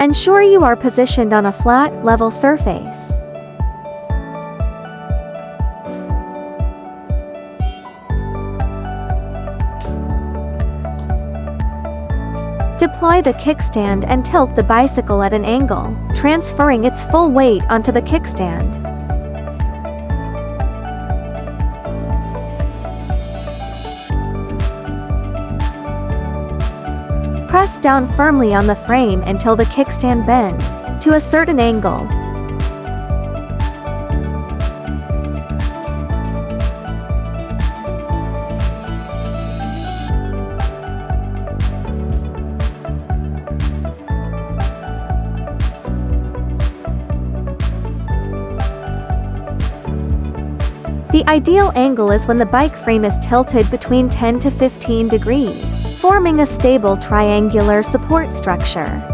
Ensure you are positioned on a flat, level surface. Deploy the kickstand and tilt the bicycle at an angle, transferring its full weight onto the kickstand. Press down firmly on the frame until the kickstand bends to a certain angle. The ideal angle is when the bike frame is tilted between 10 to 15 degrees, forming a stable triangular support structure.